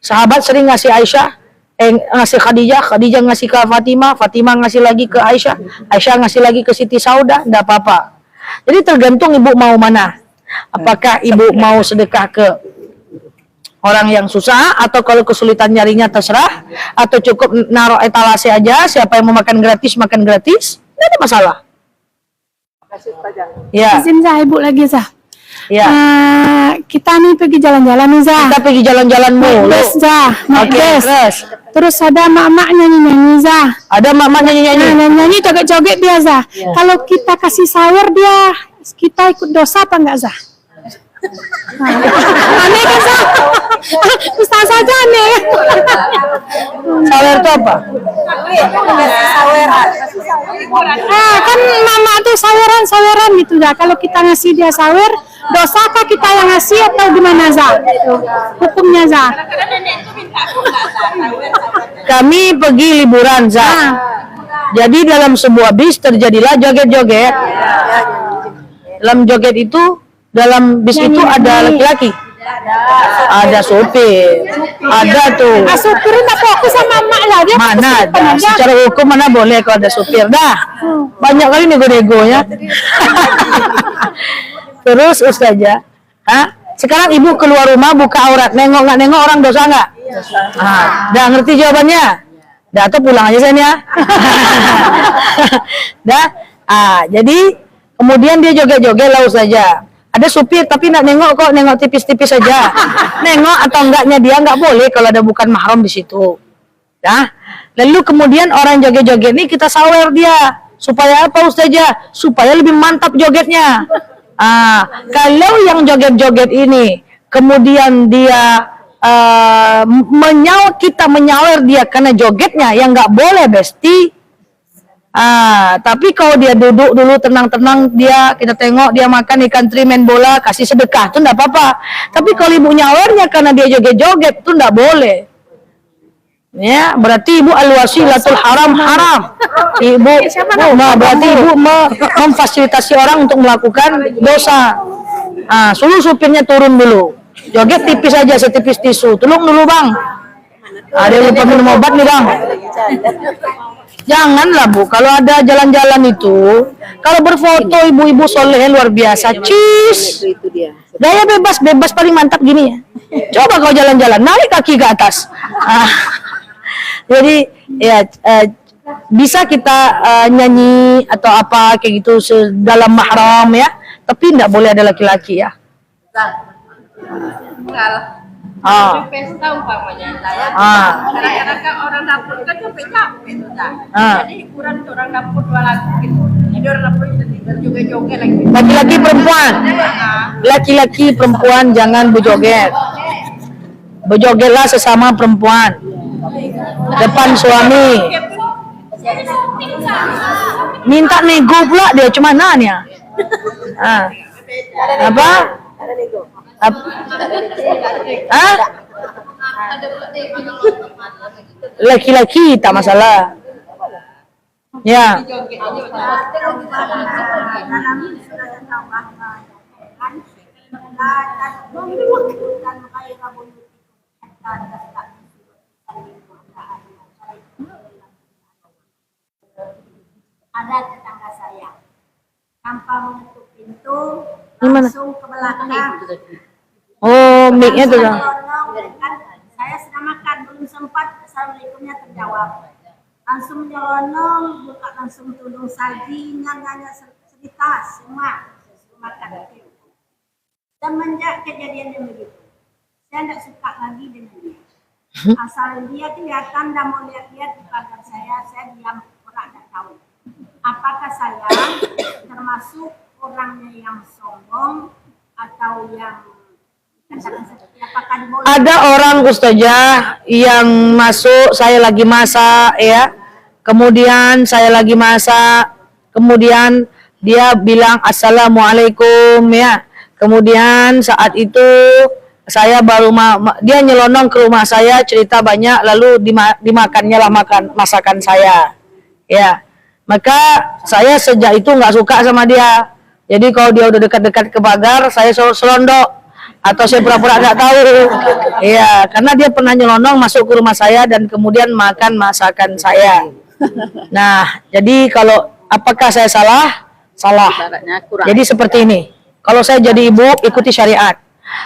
Sahabat sering ngasih Aisyah, ngasih Khadijah, Khadijah ngasih ke Fatimah, Fatimah ngasih lagi ke Aisyah, Aisyah ngasih lagi ke Siti Saudah, enggak apa-apa. Jadi tergantung ibu mau mana. Apakah ibu mau sedekah ke orang yang susah, atau kalau kesulitan nyarinya terserah, atau cukup naruh etalase aja, siapa yang mau makan gratis, enggak ada masalah. Ya. Izin Zah, Ibu lagi Zah. Ya. Kita nih pergi jalan-jalan nih Zah. Kita pergi jalan-jalan mulu. Naik bus Zah. Oke, terus. Terus ada mak-mak nyanyi-nyanyi Zah. Ada mak-mak nyanyi-nyanyi. Nah, nyanyi joget-joget dia Zah. Kalau kita kasih sawer dia, kita ikut dosa apa enggak Zah? Aneh kan Zah? Ustaz saja aneh. Sawer itu apa? Kan mama tuh saweran gitu Zah. Kalau kita ngasih dia sawer, dosakah kita yang ngasih atau gimana Zah? Hukumnya Zah? Kami pergi liburan, Zah. Jadi dalam sebuah bis terjadilah joget-joget. Dalam joget itu, dalam bis itu ada laki-laki. Ada sopir. Ada tuh. Supir tak fokus sama mak lah. Dia Mana fokus ada? aja. Secara hukum mana boleh kalau ada sopir. Dah. Banyak kali nego-negonya. Terus Ustazah, sekarang ibu keluar rumah buka aurat, nengok nggak nengok orang dosa nggak? Dah ngerti jawabannya? Dah atau pulang aja saya ya. Dah. Jadi kemudian dia joget-joget lah Ustazah. Ada supir tapi nggak nengok kok, nengok tipis-tipis saja. Nengok atau enggaknya dia nggak boleh kalau ada bukan mahram di situ. Dah. Lalu kemudian orang joget-joget ini kita sawer dia. Supaya apa Ustazah? Supaya lebih mantap jogetnya. Kalau yang joget-joget ini kemudian dia kita menyawer dia karena jogetnya, yang nggak boleh besti. Tapi kalau dia duduk dulu tenang-tenang, kita tengok dia makan ikan teri, main bola, kasih sedekah tuh enggak apa-apa. Tapi kalau ibu nyawernya karena dia joget-joget tuh enggak boleh. Ya, berarti ibu al-wasilatul haram. Ibu berarti ibu memfasilitasi orang untuk melakukan dosa. Suruh supirnya turun dulu. Joget tipis aja, setipis tisu. Tolong dulu Bang. Ada yang lupa minum obat nih Bang. Janganlah Bu, kalau ada jalan-jalan itu, kalau berfoto ibu-ibu soleh luar biasa, cheese. Gaya bebas paling mantap gini ya. Coba kau jalan-jalan, naik kaki ke atas. Jadi ya bisa kita nyanyi atau apa kayak gitu dalam mahram ya, tapi tidak boleh ada laki-laki ya. Kalau pesta umpamanya saya, kadang-kadang kan orang dapur kan capek-capek tuh Zah. Jadi hiburan untuk orang dapur 2 lagu gitu. Jadi orang dapur bisa tinggal joget-joget lagi. Laki-laki perempuan, laki-laki perempuan jangan berjoget. Berjogetlah sesama perempuan. Depan suami. Minta nego pula dia cuma nanya. Apa? Laki-laki tak masalah. Ya. Ada tetangga saya tanpa menutup pintu Gimana? langsung ke belakang. Oh, mic-nya tuh. Saya sedang makan, belum sempat assalamualaikumnya terjawab. Langsung nyelonong, buka langsung tudung saji, nanya cerita semua makan. Semenjak kejadian yang begitu, saya tidak suka lagi dengan dia. Asal dia kelihatan dan mau lihat-lihat di pagar saya diam, orang tidak tahu. Apakah saya termasuk orangnya yang sombong atau yang apakah diboleh? Ada orang Ustazah yang masuk, saya lagi masak ya. Kemudian saya lagi masak, kemudian dia bilang assalamualaikum ya. Kemudian saat itu saya baru dia nyelonong ke rumah saya, cerita banyak, lalu dimakannya lah masakan saya. Ya. Maka saya sejak itu nggak suka sama dia. Jadi kalau dia udah dekat-dekat ke pagar, saya selondok atau saya pura-pura nggak tahu. Iya, karena dia pernah nyelonong masuk ke rumah saya dan kemudian makan masakan saya. Nah, jadi kalau apakah saya salah? Salah. Jadi seperti ini. Kalau saya jadi ibu, ikuti syariat.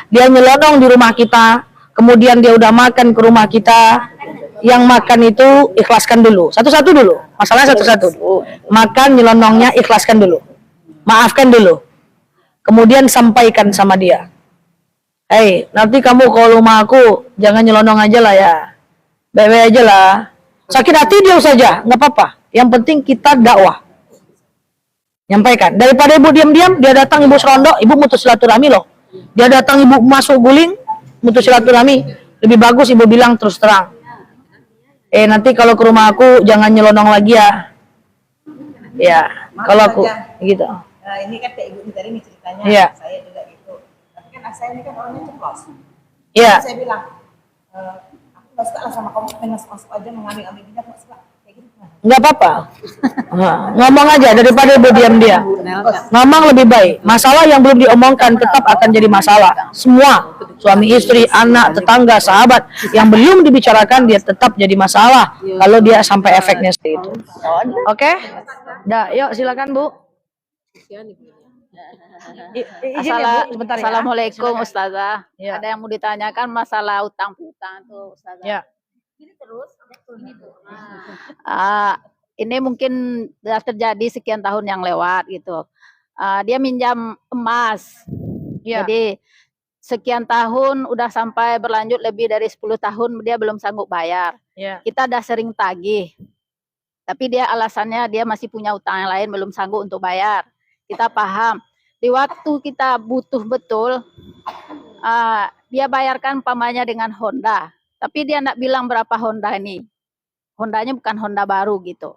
Dia nyelonong di rumah kita, kemudian dia udah makan ke rumah kita. Yang makan itu ikhlaskan dulu. Satu-satu dulu. Masalahnya satu-satu. Makan nyelonongnya ikhlaskan dulu. Maafkan dulu. Kemudian sampaikan sama dia. Hei, nanti kamu kalau rumah aku jangan nyelonong aja lah ya. Baik-baik aja lah. Sakit hati dia saja, nggak apa-apa. Yang penting kita dakwah. Nyampaikan. Daripada ibu diam-diam, dia datang ibu serondok, ibu mutus silaturahmi loh. Dia datang ibu masuk guling, mutus silaturahmi. Lebih bagus ibu bilang terus terang. Nanti kalau ke rumah aku jangan nyelonong lagi ya. Ya, kalau aku gitu. Ini kan kayak ibu tadi nih ceritanya, Iya. saya juga gitu. Tapi kan saya ini kan orangnya ceplos. Iya. Saya bilang, aku nggak suka lah sama kamu, masuk aja mengambil minyak, nggak suka. Kayak gitu. Nggak apa-apa. Ngomong aja daripada ibu diam-diam. Ngomong lebih baik. Masalah yang belum diomongkan tetap akan jadi masalah. Semua suami istri, anak, tetangga, sahabat yang belum dibicarakan dia tetap jadi masalah kalau dia sampai efeknya seperti itu. Oke? Dah, yuk silakan Bu. Izin ya Bu, sebentar ya. Assalamualaikum Silakan. Ustazah. Ya. Ada yang mau ditanyakan masalah utang piutang tuh Ustazah. Ya. Ini mungkin sudah terjadi sekian tahun yang lewat gitu. Dia minjam emas. Ya. Jadi sekian tahun udah sampai berlanjut lebih dari 10 tahun dia belum sanggup bayar. Ya. Kita udah sering tagih. Tapi dia alasannya dia masih punya utang yang lain belum sanggup untuk bayar. Kita paham. Di waktu kita butuh betul, dia bayarkan pamannya dengan Honda. Tapi dia enggak bilang berapa Honda ini. Hondanya bukan Honda baru gitu.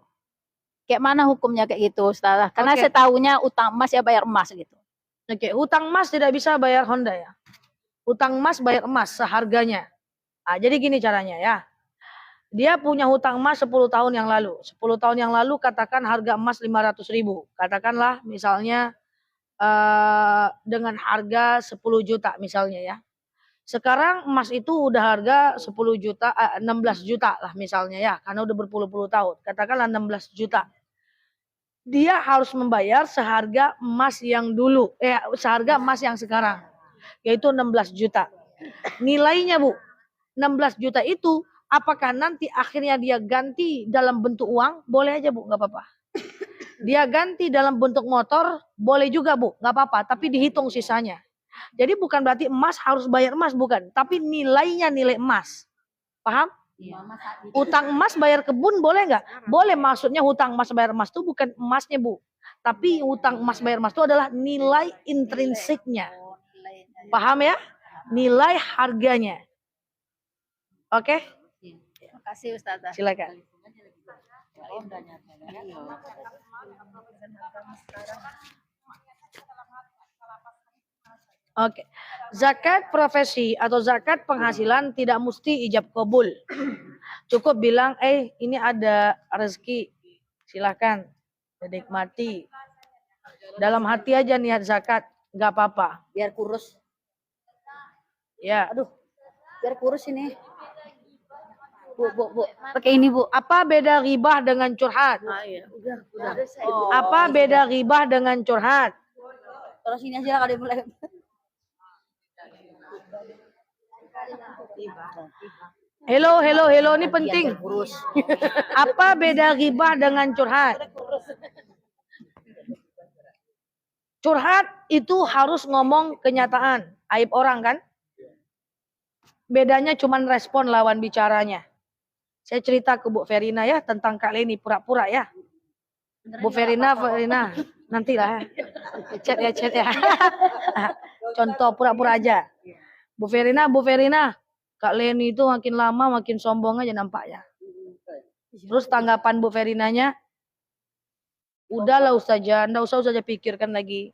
Kayak mana hukumnya kayak gitu, Ustazah? Karena saya tahunya utang emas ya bayar emas gitu. Oke, hutang emas tidak bisa bayar Honda ya. Hutang emas bayar emas seharganya. Jadi gini caranya ya. Dia punya hutang emas 10 tahun yang lalu. 10 tahun yang lalu katakan harga emas 500.000. Katakanlah misalnya dengan harga 10 juta misalnya ya. Sekarang emas itu udah harga 10 juta, 16 juta lah misalnya ya. Karena udah berpuluh-puluh tahun. Katakanlah 16 juta. Dia harus membayar seharga emas yang dulu. Seharga emas yang sekarang. Yaitu 16 juta. Nilainya Bu, 16 juta itu apakah nanti akhirnya dia ganti dalam bentuk uang? Boleh aja Bu, nggak apa-apa. Dia ganti dalam bentuk motor, boleh juga Bu, nggak apa-apa. Tapi dihitung sisanya. Jadi bukan berarti emas harus bayar emas, bukan. Tapi nilainya nilai emas. Paham? Utang emas bayar kebun boleh nggak? Boleh, maksudnya hutang emas bayar emas itu bukan emasnya Bu. Tapi hutang emas bayar emas itu adalah nilai intrinsiknya. Paham ya? Nilai harganya. Oke? Terima kasih Ustazah. Silakan. Oke. Zakat profesi atau zakat penghasilan tidak mesti ijab kabul. Cukup bilang, ini ada rezeki, Silahkan dinikmati. Dalam hati aja niat zakat, nggak apa-apa. Biar kurus. Ya. Aduh, biar kurus ini. Bu. Pakai ini, Bu. Apa beda ghibah dengan curhat? Udah. Apa beda ghibah dengan curhat? Terus sini aja kalau dia mulai. Hello, ini penting. Apa beda ghibah dengan curhat? Curhat itu harus ngomong kenyataan, aib orang kan? Bedanya cuman respon lawan bicaranya. Saya cerita ke Bu Verina ya tentang Kak Leni pura-pura ya. Bu Verina, nantilah chat ya. Contoh pura-pura aja. Bu Verina, Kak Leni itu makin lama makin sombong aja nampaknya. Terus tanggapan Bu Verinanya, udahlah Ustazah, ndak usah Ustazah pikirkan lagi.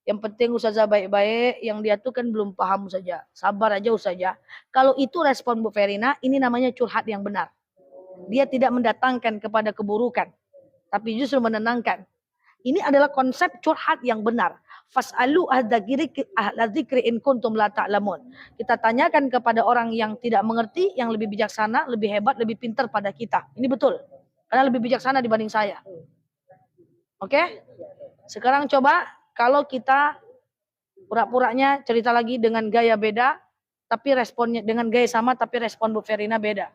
Yang penting Ustazah baik-baik, yang dia tuh kan belum paham saja. Sabar aja Ustazah. Kalau itu respon Bu Verina, ini namanya curhat yang benar. Dia tidak mendatangkan kepada keburukan, tapi justru menenangkan. Ini adalah konsep curhat yang benar. Fas'alu ahla-dzikri in kuntum la ta'lamun. Kita tanyakan kepada orang yang tidak mengerti, yang lebih bijaksana, lebih hebat, lebih pintar pada kita. Ini betul. Karena lebih bijaksana dibanding saya. Oke? Sekarang coba kalau kita pura-puranya cerita lagi dengan gaya beda, tapi responnya dengan gaya sama, tapi respon Bu Verina beda.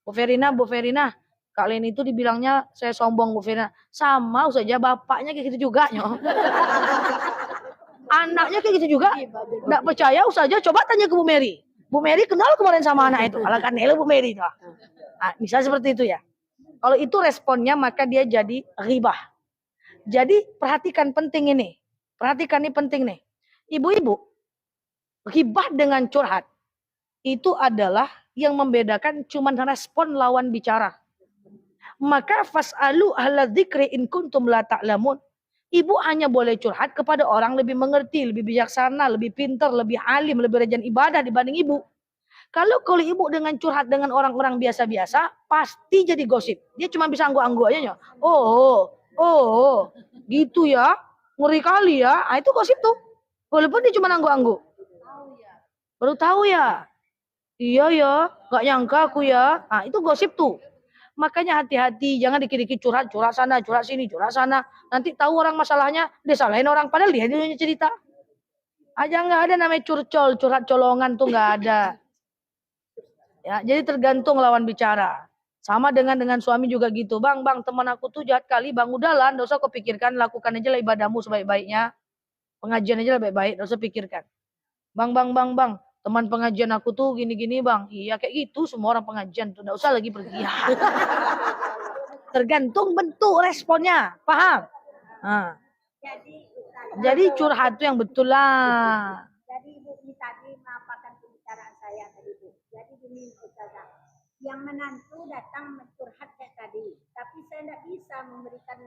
Bu Verina, Kak Leni itu dibilangnya saya sombong Bu Verina. Sama saja bapaknya kayak gitu juga. Anaknya kayak gitu juga. Nggak percaya Ustazah coba tanya ke Bu Mary. Bu Mary kenal kemarin sama anak itu. Ala kanelo Bu Mary. Nah, bisa seperti itu ya. Kalau itu responnya maka dia jadi ghibah. Jadi perhatikan penting ini. Perhatikan ini penting nih. Ibu-ibu, ghibah dengan curhat itu adalah yang membedakan cuman respon lawan bicara. Maka fas'alu ahla dzikri in kuntum la ta'lamun. Ibu hanya boleh curhat kepada orang lebih mengerti, lebih bijaksana, lebih pintar, lebih alim, lebih rajin ibadah dibanding ibu. Kalau ibu dengan curhat dengan orang-orang biasa-biasa, pasti jadi gosip. Dia cuma bisa anggu-anggu aja. Oh, gitu ya. Ngeri kali ya. Itu gosip tuh. Walaupun dia cuma anggu-anggu. Baru tahu ya. Iya ya, gak nyangka aku ya. Itu gosip tuh. Makanya hati-hati, jangan dikit-dikit curhat sana, curhat sini, curhat sana. Nanti tahu orang masalahnya, dia salahin orang. Padahal dia hanya cerita. Aja nggak ada namanya curcol, curhat colongan tuh nggak ada. Ya, jadi tergantung lawan bicara. Sama dengan suami juga gitu. Bang, teman aku tuh jahat kali. Bang, udahlah, nggak usah kau pikirkan. Lakukan aja lah ibadahmu sebaik-baiknya. Pengajian aja lah baik-baik, nggak usah pikirkan. Bang. Teman pengajian aku tuh gini-gini bang. Iya kayak gitu semua orang pengajian tuh. Nggak usah lagi pergi. Tergantung bentuk responnya. Paham? Jadi curhat itu yang betul lah. Jadi Ibu ini tadi mengapakan pembicaraan saya tadi Bu. Jadi gini Ustazah, yang menantu datang mencurhat kayak tadi, tapi saya tidak bisa memberikan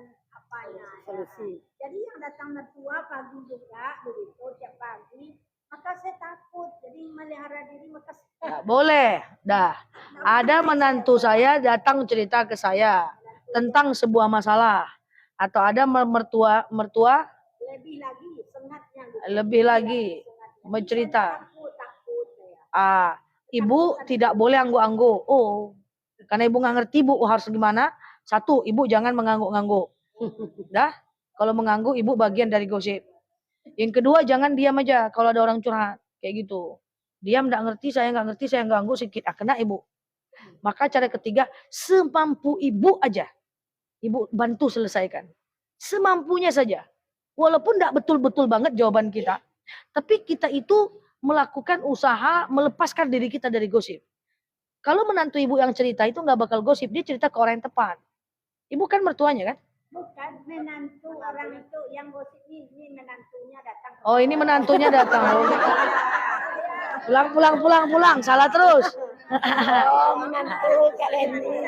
solusi. Jadi yang datang mertua pagi juga begitu tiap pagi, maka saya takut. Jadi melihara diri maka Nggak boleh. Dah. Ada menantu saya datang cerita ke saya tentang sebuah masalah, atau ada mertua lebih lagi sengatnya. lebih lagi mencerita. Ibu tidak boleh anggu-anggu. Karena ibu nggak ngerti ibu harus gimana. Satu, ibu jangan mengangguk-ngangguk. Dah, kalau mengangguk ibu bagian dari gosip. Yang kedua, jangan diam aja kalau ada orang curhat kayak gitu. Diam nggak ngerti, saya nggak ngerti, saya ganggu sedikit, kena ibu. Maka cara ketiga, semampu ibu aja, ibu bantu selesaikan. Semampunya saja. Walaupun nggak betul-betul banget jawaban kita, tapi kita itu melakukan usaha melepaskan diri kita dari gosip. Kalau menantu ibu yang cerita itu nggak bakal gosip, dia cerita ke orang yang tepat. Ibu kan mertuanya kan? Bukan menantu orang itu yang gosip ini menantunya datang. Oh ini menantunya datang. Pulang. Salah terus. Menantu kalian ini.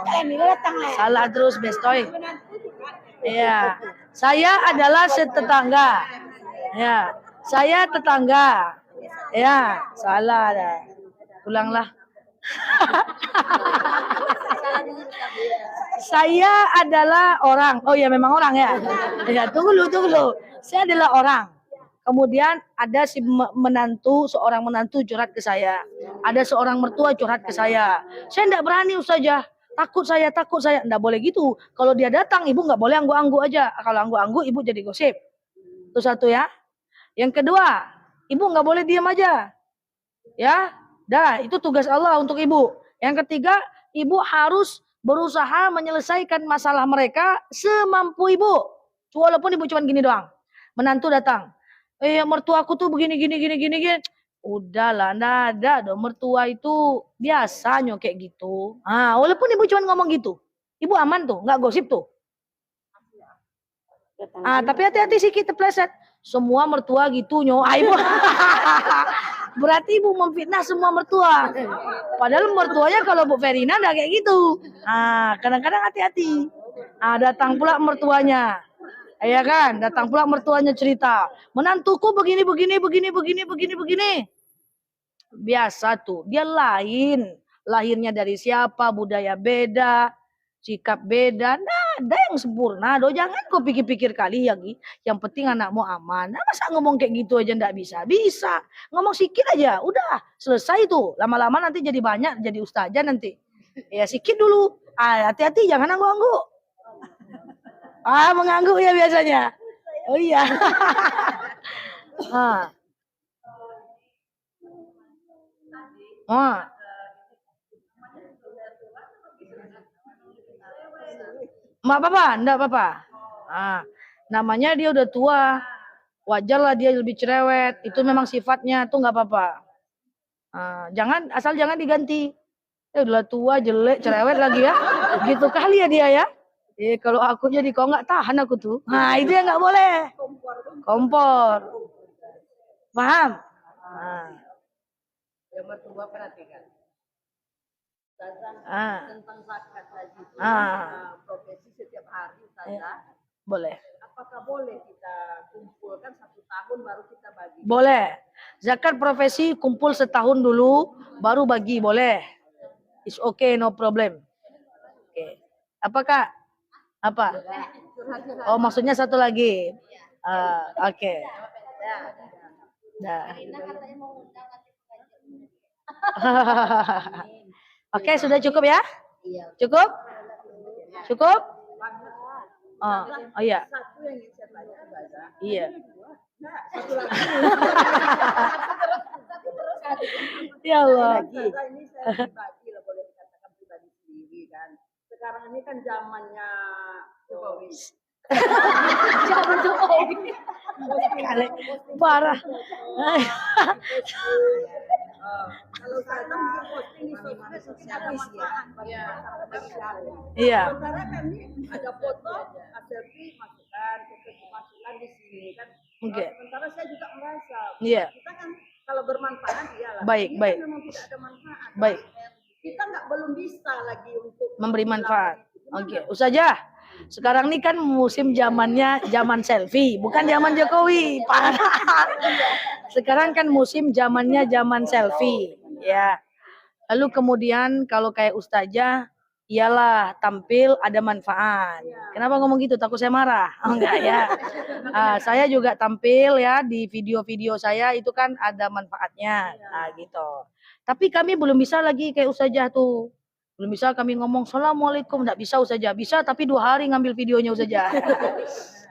Kalian ini datang lah. Salah terus bestoy. Iya. Saya adalah setetangga. Ya. Saya tetangga. Ya. Salah dah. Pulanglah. Saya adalah orang. Oh ya memang orang ya. Ya tunggu dulu. Saya adalah orang. Kemudian ada si seorang menantu curhat ke saya. Ada seorang mertua curhat ke saya. Saya enggak berani Ustazah. Takut saya. Enggak boleh gitu. Kalau dia datang, ibu enggak boleh anggu-anggu aja. Kalau anggu-anggu, ibu jadi gosip. Itu satu ya. Yang kedua, ibu enggak boleh diam aja. Ya, dah itu tugas Allah untuk ibu. Yang ketiga, ibu harus berusaha menyelesaikan masalah mereka semampu ibu. Walaupun ibu cuma gini doang. Menantu datang. Mertuaku tuh begini. Udahlah, nggak ada dong. Mertua itu biasanya kayak gitu. Walaupun ibu cuma ngomong gitu. Ibu aman tuh, nggak gosip tuh. Tapi hati-hati sih kita pleset. Semua mertua gitu nyo. Ibu. Berarti ibu memfitnah semua mertua. Padahal mertuanya kalau Bu Verina enggak kayak gitu. Kadang-kadang hati-hati. Datang pula mertuanya. Ya kan? Datang pula mertuanya cerita. Menantuku begini. Biasa tuh. Dia lain. Lahirnya dari siapa, budaya beda, sikap beda. Nah, ada yang sempurna. Jangan kau pikir-pikir kali lagi. Yang penting anakmu aman. Masa ngomong kayak gitu aja ndak bisa? Bisa. Ngomong sikit aja. Udah. Selesai tuh. Lama-lama nanti jadi banyak. Jadi ustazah nanti. Ya sikit dulu. Hati-hati jangan anggu-anggu. Mengangguk ya biasanya. Oh iya. Enggak apa-apa. Namanya dia udah tua. Wajarlah dia lebih cerewet. Itu memang sifatnya tuh nggak apa-apa. Asal jangan diganti. Udah tua, jelek, cerewet lagi ya. Gitu kali ya dia ya. Kalau aku jadi kau nggak tahan aku tuh. Itu yang nggak boleh. Kompor. Paham? Yang mertua perhatikan. Tentang zakat tadi. Profesi setiap hari Ustazah. Boleh. Apakah boleh kita kumpulkan 1 tahun baru kita bagi? Boleh. Zakat profesi kumpul setahun dulu, baru bagi, boleh. It's okay, no problem. Okay. Apakah? Apa? Oh, maksudnya satu lagi. Oke. Dah. Oke, sudah cukup ya? Cukup? Cukup? Oh iya. Satu yang ingin saya tanya Ustazah. Iya. Satu lagi. Ya Allah. Ustazah ini saya pribadi lah, boleh dikatakan pribadi sendiri kan. Sekarang ini kan zamannya Jokowi. Jangan Jokowi. Parah. Kalau saya mungkin posting di sosmed mungkin ada manfaat bagi masyarakat sekalian. Iya. Sementara kan ini ada foto, selfie, masukkan di sini kan. Oke. Sementara saya juga merasa Iya. kita kan kalau bermanfaat iyalah. Baik, Ini baik. kan memang tidak ada manfaat. Baik. Kita belum bisa lagi untuk Memberi manfaat. Oke, Ustazah. Sekarang ini kan musim zaman selfie, bukan zaman Jokowi. Sekarang kan musim zaman selfie, ya. Lalu kemudian kalau kayak Ustazah, iyalah tampil ada manfaat. Kenapa ngomong gitu? Takut saya marah? Oh, enggak ya. Saya juga tampil ya di video-video saya itu kan ada manfaatnya, gitu. Tapi kami belum bisa lagi kayak Ustazah tuh. Belum bisa kami ngomong Assalamualaikum, enggak bisa Ustazah. Bisa tapi 2 hari ngambil videonya Ustazah.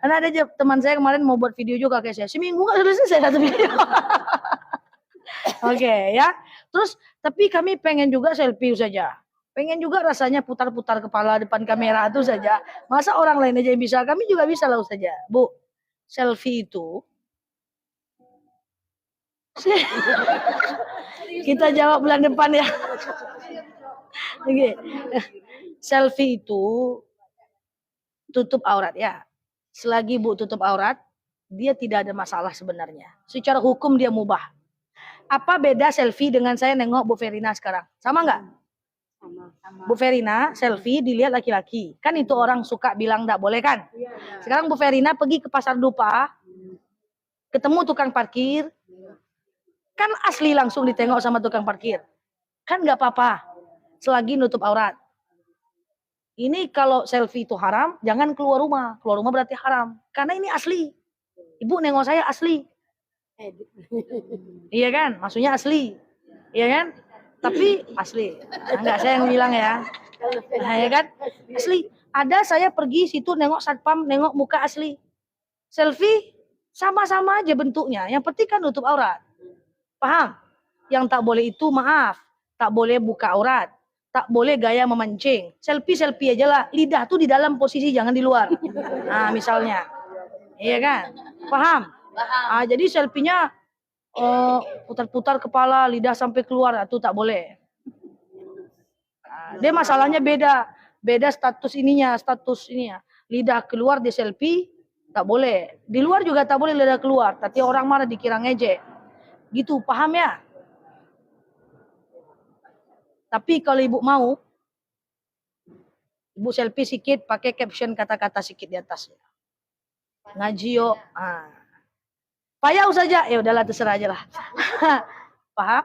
Karena ada teman saya kemarin mau buat video juga kayak saya. Seminggu enggak selesai satu video. Oke, ya. Terus tapi kami pengen juga selfie Ustazah. Pengen juga rasanya putar-putar kepala depan kamera itu saja. Masa orang lain aja yang bisa, kami juga bisa lah Ustazah. Bu, selfie itu kita jawab bulan depan ya. Oke. Selfie itu tutup aurat ya. Selagi Bu tutup aurat, dia tidak ada masalah sebenarnya. Secara hukum dia mubah. Apa beda selfie dengan saya nengok Bu Verina sekarang? Sama nggak? Bu Verina selfie dilihat laki-laki. Kan itu orang suka bilang nggak boleh kan? Sekarang Bu Verina pergi ke Pasar Dupa, ketemu tukang parkir, kan asli langsung ditengok sama tukang parkir. Kan nggak apa-apa selagi nutup aurat. Ini kalau selfie itu haram, jangan keluar rumah. Keluar rumah berarti haram. Karena ini asli. Ibu nengok saya asli. Iya kan? Maksudnya asli. Iya kan? Tapi asli. Nah, enggak saya yang bilang ya. Nah, ya kan? Asli. Ada saya pergi situ nengok satpam, nengok muka asli. Selfie sama-sama aja bentuknya. Yang penting kan nutup aurat. Paham? Yang tak boleh itu maaf. Tak boleh buka aurat. Tak boleh gaya memancing. Selfie aja lah. Lidah tuh di dalam posisi, jangan di luar. Nah, misalnya. Iya kan? Paham? Ah, jadi selfie-nya putar-putar kepala, lidah sampai keluar, itu tak boleh. Nah, dia masalahnya beda. Beda status ininya. Lidah keluar di selfie, tak boleh. Di luar juga tak boleh lidah keluar. Tapi orang marah dikira ngejek. Gitu, paham ya? Tapi kalau ibu mau, ibu selfie sedikit, pakai caption kata-kata sedikit di atasnya. Ngaji yuk. Payah saja, ya udahlah terserah aja lah. Paham?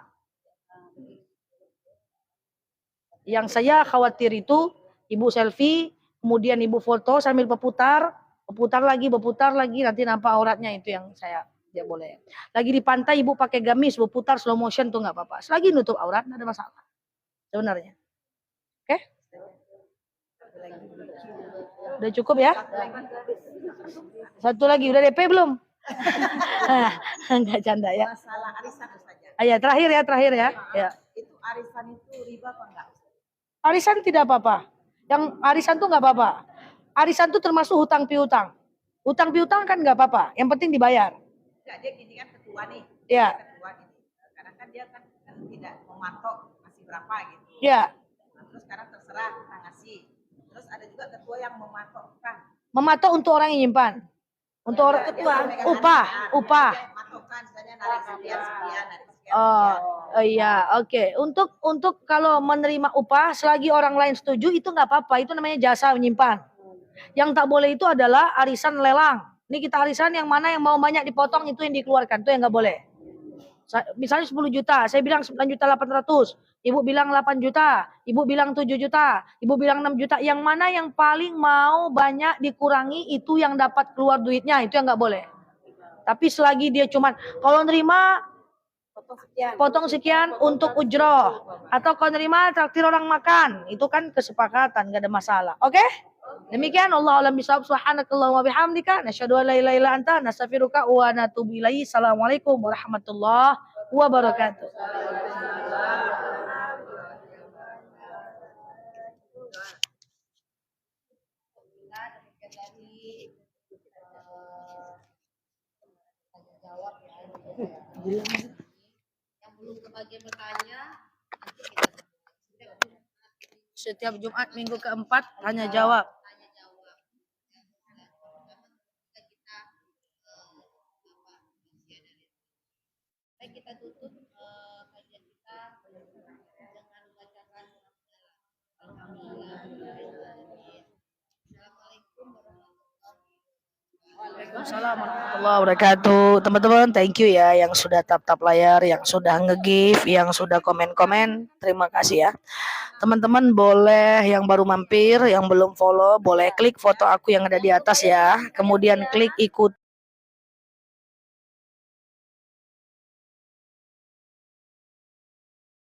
Yang saya khawatir itu, ibu selfie, kemudian ibu foto sambil berputar lagi, nanti nampak auratnya, itu yang saya tidak boleh. Lagi di pantai ibu pakai gamis, berputar slow motion tuh nggak apa-apa. Selagi nutup aurat, nggak ada masalah. Sebenarnya. Oke? Udah cukup ya? Satu lagi, udah DP belum? Enggak canda ya. Masalah arisan saja. Ya, terakhir ya. Ya. Itu arisan itu riba apa enggak? Arisan tidak apa-apa. Yang arisan tuh nggak apa-apa. Arisan tuh termasuk hutang piutang. Hutang piutang kan nggak apa-apa. Yang penting dibayar. Enggak, dia gini kan ketua nih. Ya. Ketua ini. Karena kan dia kan tidak mematok masih berapa gitu. Ya. Nah, terus sekarang terserah kita ngasih. Terus ada juga ketua yang mematokkan. Mematok untuk orang yang nyimpan. Untuk orang upah. Mematokkan misalnya narik sekian, narik sekian. Oh iya, oke. Untuk kalau menerima upah selagi orang lain setuju itu nggak apa-apa. Itu namanya jasa menyimpan. Yang tak boleh itu adalah arisan lelang. Ini kita arisan yang mana yang mau banyak dipotong itu yang dikeluarkan, itu yang nggak boleh. Misalnya 10 juta, saya bilang 9.800.000, ibu bilang 8 juta, ibu bilang 7 juta, ibu bilang 6 juta. Yang mana yang paling mau banyak dikurangi itu yang dapat keluar duitnya, itu yang nggak boleh. Tapi selagi dia cuman kalau nerima potong sekian untuk ujroh, atau kalau nerima traktir orang makan, itu kan kesepakatan, nggak ada masalah. Oke? Demikian, Allah alam bisawab, subhanakallahumma bihamdika, nasyhadu an la ilaha illa anta, nastaghfiruka wa natubu ilaihi. Assalamualaikum warahmatullahi wabarakatuh. Yang belum kebagian bertanya, nanti kita Setiap Jumat minggu keempat tanya jawab. Baik, kita tutup kajian kita dengan membacakan Waalaikumsalam warahmatullahi wabarakatuh. Teman-teman, thank you ya yang sudah tap-tap layar, yang sudah nge-give, yang sudah komen-komen. Terima kasih ya. Teman-teman boleh yang baru mampir, yang belum follow, boleh klik foto aku yang ada di atas ya. Kemudian klik ikut